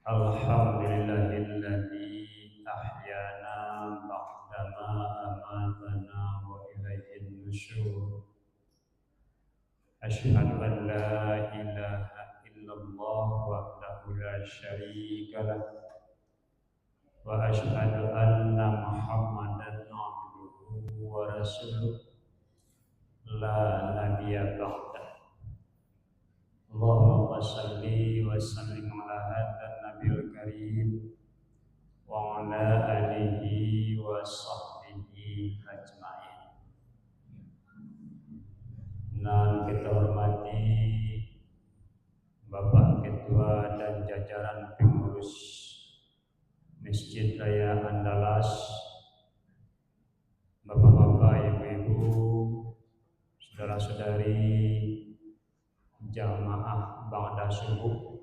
Alhamdulillahilladzi ahyana ba'dama amatana wa ilaihin nusyur. Asyhadu an la ilaha illallah wahdahu la syarika lah wa asyhadu anna Muhammadan abduhu wa rasuluh la nabiyya ba'dah. Allahumma shalli wa sallim ala hadzal nabiyil karim wa ala alihi wa sahbihi ajma'in. Dan kita hormati Bapak Ketua dan jajaran pengurus Masjid Raya Andalas, Bapak-bapak, Ibu-ibu, saudara-saudari jamaah ba'da subuh,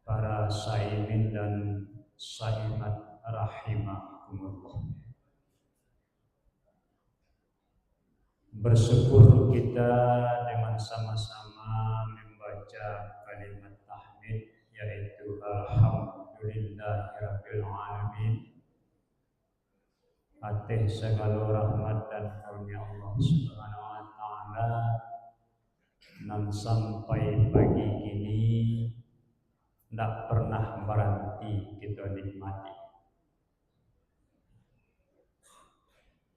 para saimin dan saimat rahimakumullah. Bersyukur kita dengan sama-sama membaca kalimat tahmid, yaitu alhamdulillahirabbil alamin, atas segala rahmat dan karunia Allah Subhanahu wa taala. Dan sampai pagi kini tidak pernah berhenti kita nikmati.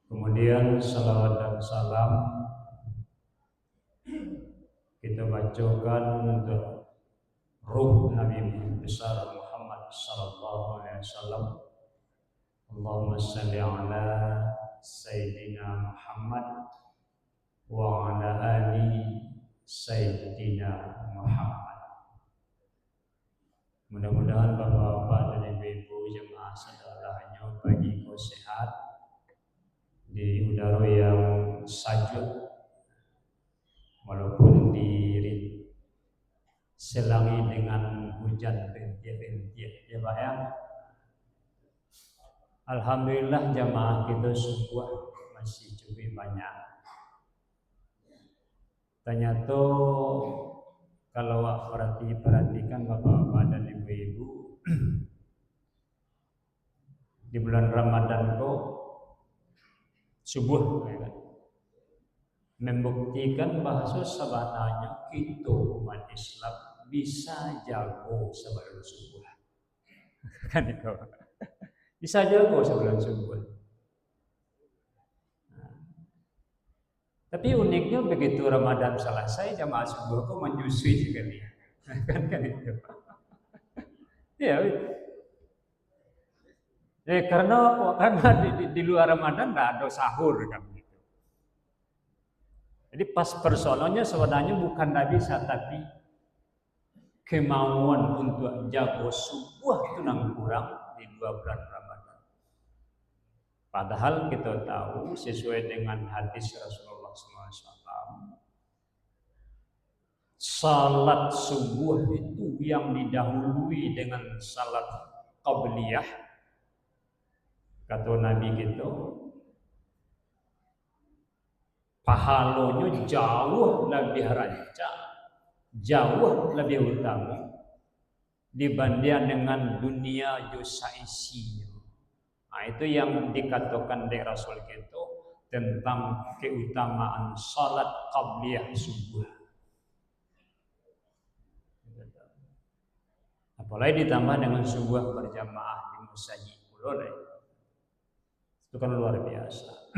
Kemudian salawat dan salam kita bacakan untuk ruh Nabi besar Muhammad sallallahu alaihi wasallam. Allahumma shalli ala sayyidina Muhammad wa ala ali sayyidina Muhammad. Mudah-mudahan bapak-bapak dan ibu-ibu jemaah saudaranya bagi kau sehat di udara yang sejuk, walaupun diselangi dengan hujan rintik-rintik, ya Pak ya. Alhamdulillah jamaah kita semua masih cukup banyak. Ternyata kalau perhatikan bapak-bapak dan ibu-ibu di bulan Ramadan kok subuh ya kan? Membuktikan bahwa sebenarnya kita umat Islam bisa jago sebelum subuh. Kan itu. Bisa jago sebelum subuh. Tapi uniknya begitu Ramadan selesai jamaah subuh kok menyusui sekali. Kan itu. Ya. Karena di luar Ramadan tidak ada sahur kan gitu. Jadi pas persoalannya sebenarnya bukan tidak bisa, tapi kemauan untuk jago subuh itu yang kurang di 2 bulan Ramadan. Padahal kita tahu sesuai dengan hadis Rasulullah SAW, salat subuh itu yang didahului dengan salat qabliyah. Kata Nabi gitu, pahalanya jauh lebih rancak, jauh lebih utama dibanding dengan dunia dosa isinya. Nah, itu yang dikatakan oleh Rasul itu tentang keutamaan salat qabliyah subuh. Apalagi ditambah dengan subuh berjamaah di masjid kulon. Itu kan luar biasa.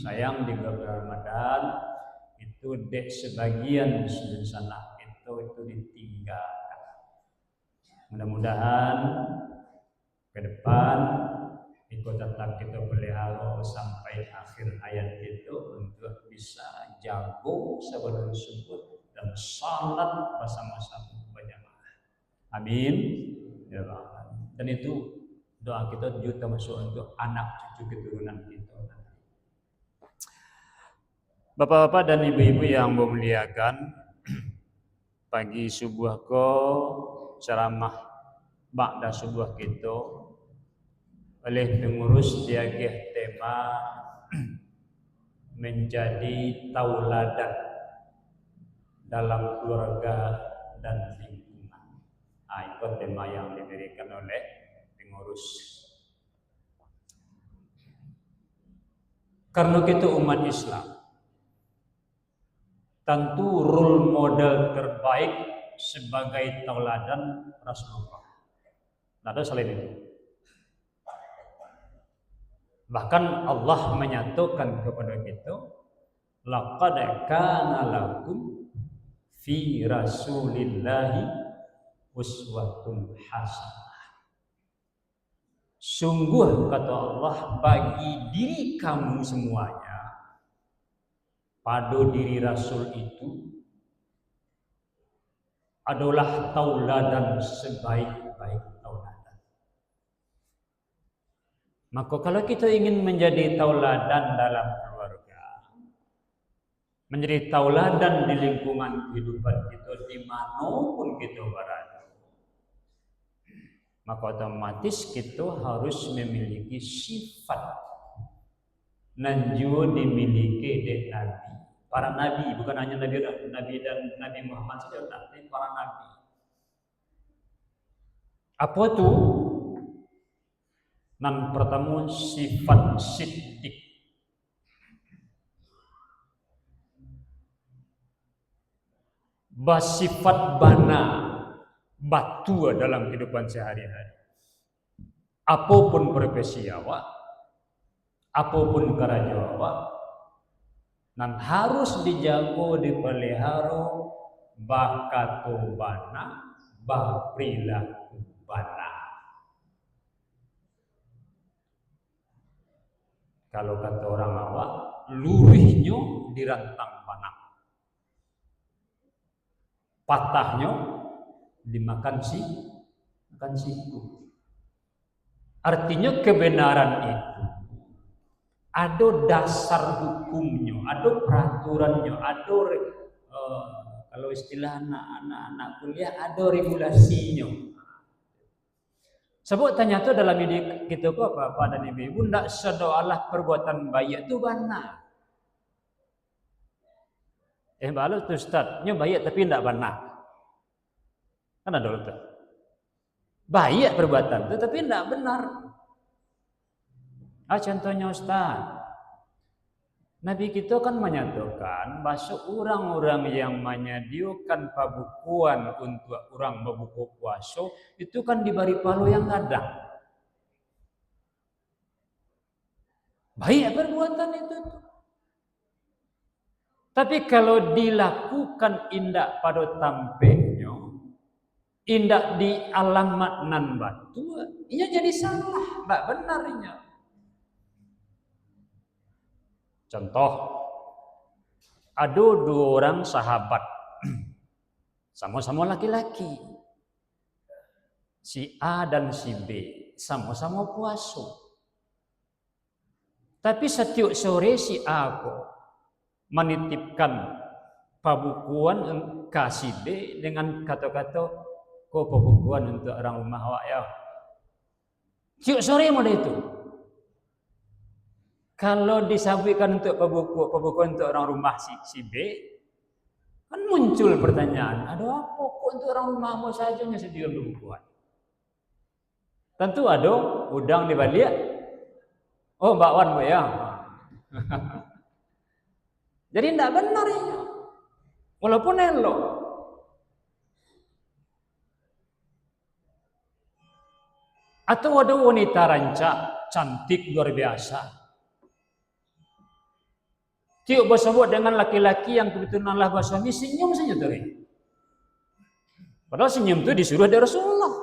Sayang di bulan Ramadan itu sebagian sana itu ditinggalkan. Mudah-mudahan ke depan ikut tetap kita pelihara sampai akhir hayat itu untuk bisa jago sebelum subuh dan salat bersama-sama berjamaah. Amin. Ya Allah. Dan itu doa kita juga termasuk untuk anak cucu keturunan kita. Bapak-bapak dan ibu-ibu yang memuliakan, pagi subuh ko ceramah ba'da subuh kita oleh pengurus diagih tema menjadi tauladan dalam keluarga dan lingkungan. Itu tema yang diberikan oleh pengurus. Karena kita umat Islam, tentu role model terbaik sebagai tauladan Rasulullah. Tidak ada selain itu. Bahkan Allah menyatakan kepada kita, laqad kana lakum fi Rasulillahi uswatun hasanah. Sungguh kata Allah bagi diri kamu semuanya pada diri Rasul itu adalah tauladan sebaik-baik tauladan. Maka kalau kita ingin menjadi tauladan dalam keluarga, menjadi tauladan di lingkungan kehidupan kita dimanapun kita berada, maka otomatis kita harus memiliki sifat dan juga dimiliki oleh Nabi, para Nabi, bukan hanya Nabi dan Nabi Muhammad saja, tapi para Nabi. Apa itu? Yang pertama sifat siddiq. Sifat bana batu dalam kehidupan sehari-hari. Apapun profesi awak, apapun kerja awak, dan harus dijaga, dipelihara bakato bana, perilaku bana. Kalau kata orang awak, lurihnya dirantang panah, patahnya dimakan siku. Artinya kebenaran itu ada dasar hukumnya, ada peraturannya, ada kalau istilah anak-anak kuliah ada regulasinya. Sebab tanya tu dalam hidup kita kok apa dan ibu ndak sedoalah perbuatan baik itu benar. Balu tu Ustaz, baik tapi ndak benar. Kan ada itu. Baik perbuatan itu tapi tidak benar. Contohnya Ustaz, Nabi kita kan menyatakan bahwa orang-orang yang menyediakan pembukuan untuk orang berbuka puasa itu kan diberi pahala yang ada. Baik perbuatan itu. Tapi kalau dilakukan indak pada tampeknya, indak di alamat nan batu, ia jadi salah, tak benarnya. Contoh, ada dua orang sahabat, sama-sama laki-laki, si A dan si B, sama-sama puasa. Tapi setiap sore si A menitipkan pembukuan ke si B dengan kata-kata, kau pembukuan untuk orang rumah awak ya. Tiap sore model itu. Kalau disampaikan untuk pembukuan untuk orang rumah si B, kan muncul pertanyaan, ada apa kok untuk orang rumahmu saja yang sedia pembukuan? Tentu ada udang di balik. Oh, bakwan bu ya. Jadi tidak benar ya. Walaupun elok. Atau ada wanita rancak, cantik luar biasa. Tiuk bersebut dengan laki-laki yang kebetulan Allah suami, senyum saja tadi. Padahal senyum itu disuruh dari Rasulullah.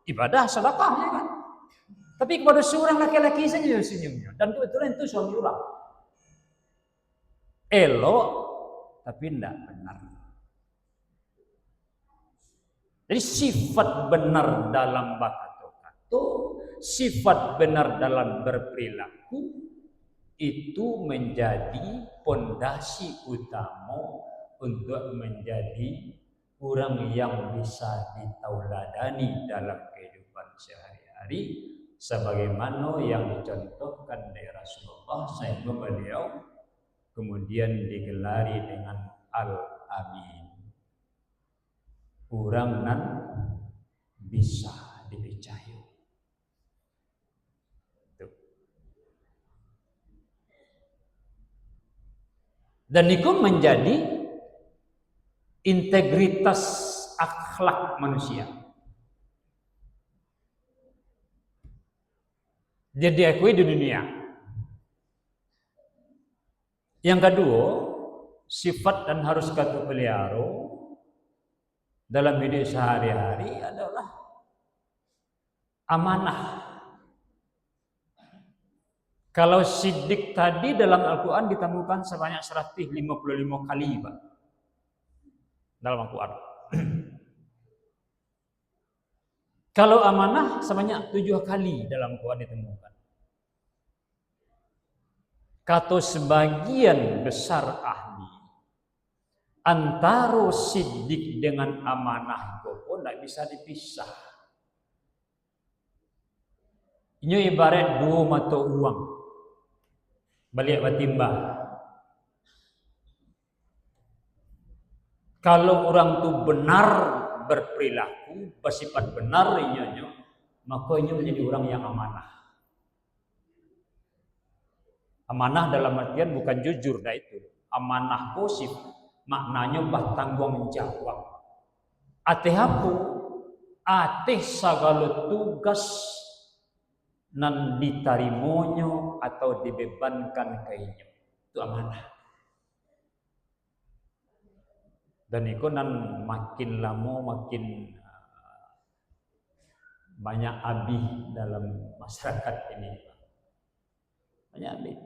Ibadah, sedekah ya kan. Tapi kepada seorang laki-laki saja senyumnya. Dan kebetulan itu suami orang. Elok, tapi tidak benar. Jadi sifat benar dalam bakato, sifat benar dalam berperilaku, itu menjadi pondasi utama untuk menjadi orang yang bisa ditauladani dalam kehidupan sehari-hari, sebagaimana yang dicontohkan dari Rasulullah sehingga beliau kemudian digelari dengan Al-Amin, orang nan bisa dipercaya. Dan itu menjadi integritas akhlak manusia. Dia diakui di dunia. Yang kedua, sifat dan harus kata pelihara dalam hidup sehari-hari adalah amanah. Kalau sidik tadi dalam Al-Quran ditemukan sebanyak 155 kali, Pak. Dalam Al-Quran. Kalau amanah sebanyak 7 kali dalam Al-Quran ditemukan. Kata sebagian besar ahli, antara sidik dengan amanah itu pun tidak bisa dipisah. Ini ibarat 2 mata uang. Balik batimbang. Kalau orang tu benar berperilaku, bersifat benar ianya, maka ia menjadi orang yang amanah. Amanah dalam artian bukan jujur, dah itu. Amanah posif maknanya bertanggung jawab. Ateh apa? Ateh segala tugas nan ditarimonyo atau dibebankan kainya. Itu amanah. Dan itu nan makin lama makin banyak abih dalam masyarakat ini. Banyak abih.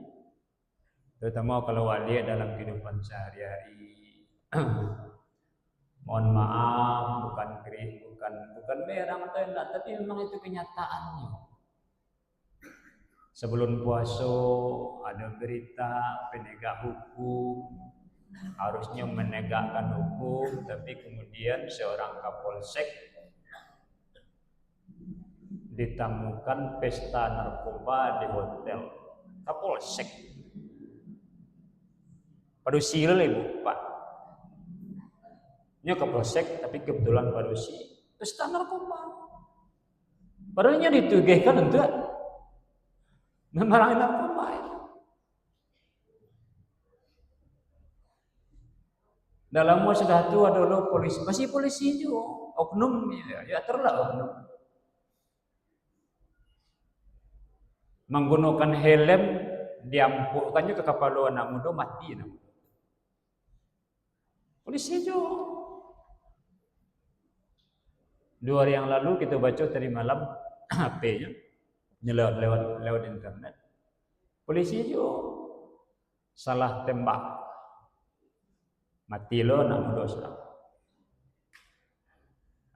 Terutama kalau lihat dalam kehidupan sehari-hari. Mohon maaf, bukan berang atau enggak, tapi memang itu kenyataannya. Sebelum puasa ada berita penegak hukum harusnya menegakkan hukum, tapi kemudian seorang kapolsek ditemukan pesta narkoba di hotel. Kapolsek padusi ibu Pak. Ini kapolsek tapi kebetulan padusi pesta narkoba. Padahalnya ditugihkan untuk memerangi narkoba. Dalam sudah itu adalah polisi, masih polisi juga, oknum ya terlah oknum. Menggunakan helm diampukkannya ke kepala anak muda mati. Polisi juga. 2 hari yang lalu kita baca tadi malam HP-nya lewat internet. Polisi juga salah tembak, mati lo anak muda seorang.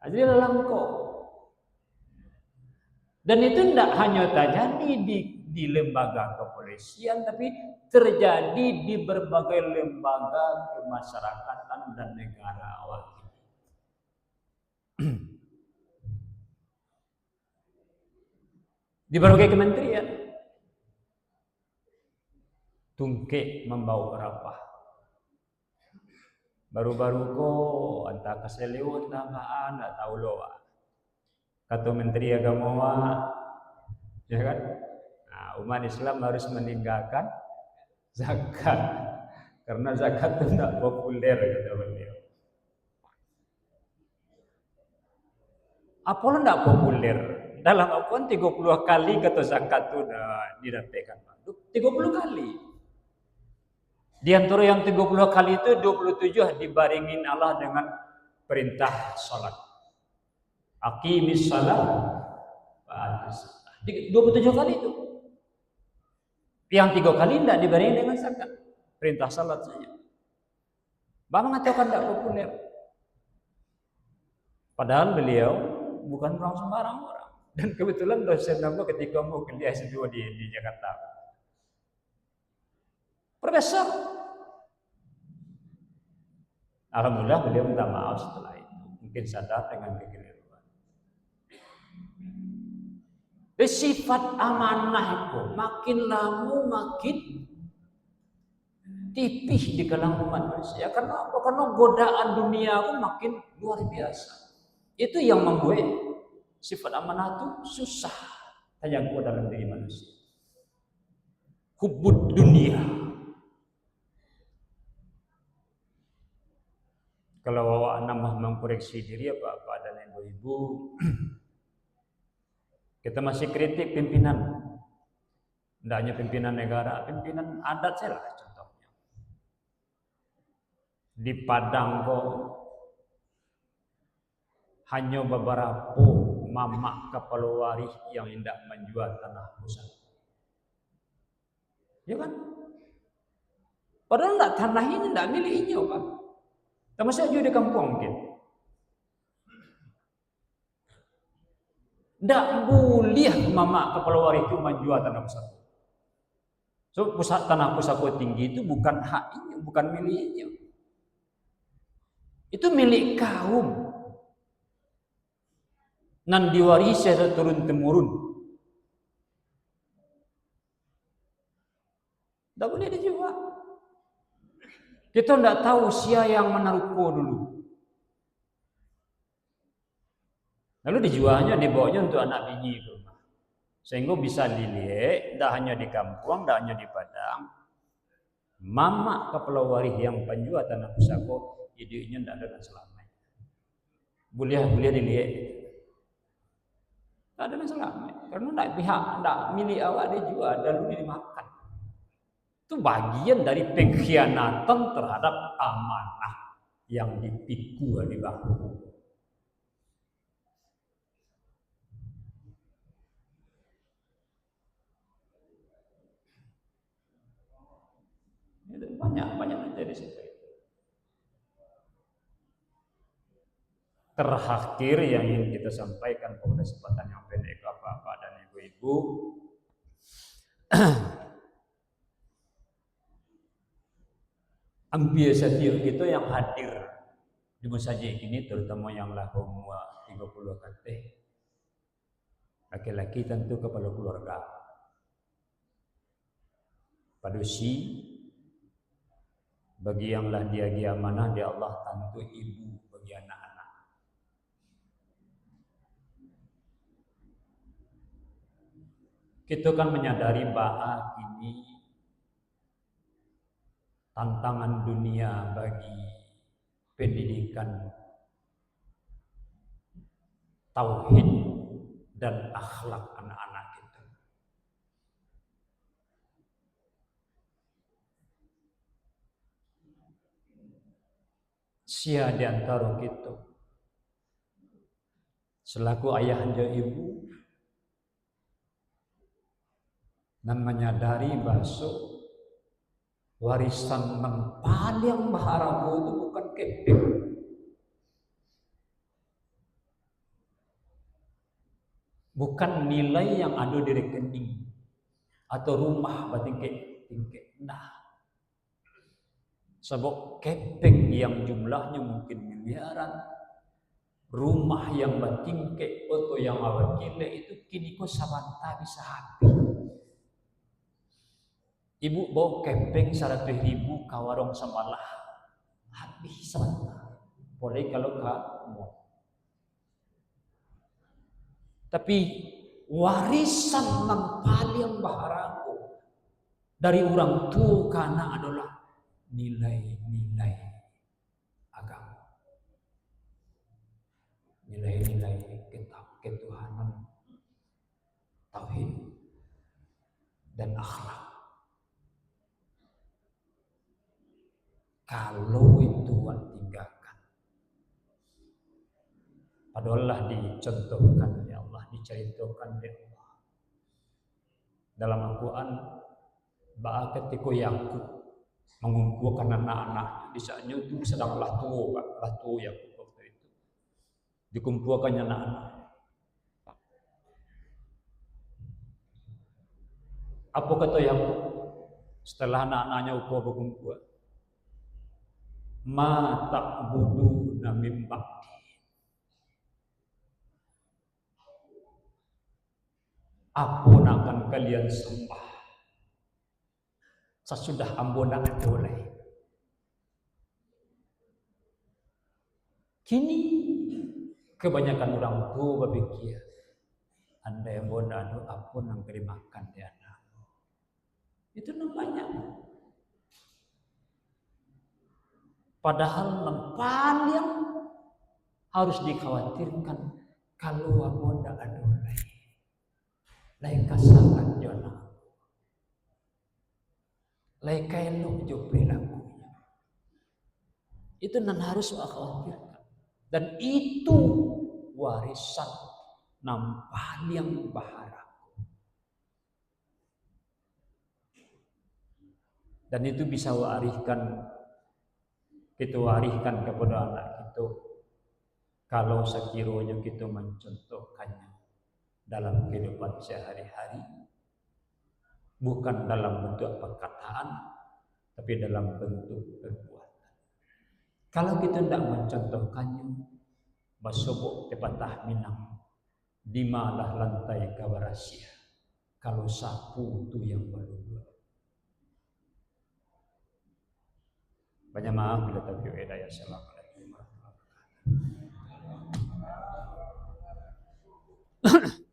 Jadi dalam kok. Dan itu tidak hanya terjadi di lembaga kepolisian, tapi terjadi di berbagai lembaga kemasyarakatan dan negara awal. Di berbagai kementerian, tungkek membawa rapah. Baru-baru kok entah keseliut tambahan, tak tahu loh. Kata Menteri Agama, ya kan? Nah, umat Islam harus meninggalkan zakat karena zakat itu tidak populer, kata beliau. Apa tidak populer? Dalam Al-Quran 30 kali kata zakat itu didapatkan. 30 kali. Di antara yang 30 kali itu 27 dibaringin Allah dengan perintah salat. Aqimis salat wa atis zakat. 27 kali itu. Yang 3 kali tidak dibarengi dengan zakat. Perintah salat saja. Bang mengatakan tidak populer. Padahal beliau bukan orang sembarang orang. Dan kebetulan dosen nama ketika mau kuliah S2 di Jakarta. Profesor. Alhamdulillah beliau minta maaf setelah itu. Mungkin sadar dengan kekeliruan. Sifat amanah itu makin lama makin tipis di kalangan umat manusia. Karena apa? Karena godaan dunia itu makin luar biasa. Itu yang membuat Sifat amanah itu susah tayaqqu dalam diri manusia. Hubbud dunia. Kalau awak nambah mengkoreksi diri apa dan ibu-ibu, kita masih kritik pimpinan. Tidak hanya pimpinan negara, pimpinan adat saya lah contohnya. Di Padang kok hanya beberapa mamak kepala waris yang hendak menjual tanah pusat. Ya kan? Padahal enggak, tanah ini enggak miliknya kan. Tapi saya juga di kampung mungkin. Enggak boleh mamak kepala waris itu menjual tanah pusat. So tanah pusako tinggi itu bukan haknya, bukan miliknya. Itu milik kaum. Nan diwarisi turun temurun. Tidak boleh dijual. Kita tidak tahu siapa yang menaruhku dulu. Lalu dijualnya, dibawanya untuk anak bini itu. Sehingga bisa dilihat, tidak hanya di kampung, tidak hanya di Padang. Mama kepala waris yang penjual tanah pusako, idenya tidak ada dan selamanya. Boleh dilihat. Tidak ada yang selamat. Karena tidak pihak, tidak milik awak dijual, lalu dimakan. Itu bagian dari pengkhianatan terhadap amanah yang dipikul di bahu. Banyak dari situ. Terakhir yang ingin kita sampaikan pada kesempatan yang pendek Bapak dan Ibu-ibu, ambiasatir itu yang hadir di masjid ini, terutama yang lahir umur 30 kali. Laki-laki tentu kepala keluarga. Padusi bagi yang lah dia amanah dia Allah, tentu ibu bagi anak-anak. Kita kan menyadari bahwa ini tantangan dunia bagi pendidikan tauhid dan akhlak anak-anak kita. Sia di antara kita selaku ayah dan ibu dan menyadari bahwa warisan yang paling berharga itu bukan keping, bukan nilai yang ada di rekening atau rumah bertingkat. Nah, sebab keping yang jumlahnya mungkin miliaran, rumah yang bertingkat atau yang awal gila itu kini kok sabanta bisa habis. Ibu bawa keping 100.000 ke warung semalah habis sabanta. Boleh kalau kamu. Tapi warisan yang paling berharga dari orang tua karena adalah nilai-nilai agama, nilai-nilai ketuhanan, tauhid dan akhlak. Kalau itu tinggalkan, padahal dicontohkan ya Allah, diceritakan ya Allah dalam Al-Quran bahwa ketika Yakub mengumpulkan anak-anak di saatnya itu sedang lahtu Yakub waktu itu dikumpulkannya anak-anak. Apa kata Yakub setelah anak-anaknya berkumpul? Ma ta'buduna min ba'di. Apa akan kalian sembah sesudah ambona adoleh? Kini kebanyakan orang tua berpikir Andai bonda adu apun yang makan di anak. Itu namanya. Padahal yang paling harus dikhawatirkan kalau bonda adu lain kasangan jona. Lain kailuk jo perilakunya. Itu yang harus dikhawatirkan. Dan itu warisan yang paling bahara. Dan itu bisa kita wariskan kepada anak itu kalau sekiranya kita mencontohkannya dalam kehidupan sehari-hari, bukan dalam bentuk perkataan, tapi dalam bentuk perbuatan. Kalau kita tidak mencontohkannya, basobok tepatah minang di malah lantai kawarasia. Kalau sapu itu yang berdua. Banyak maaf bila taufiq hidayah. Assalamualaikum warahmatullahi wabarakatuh.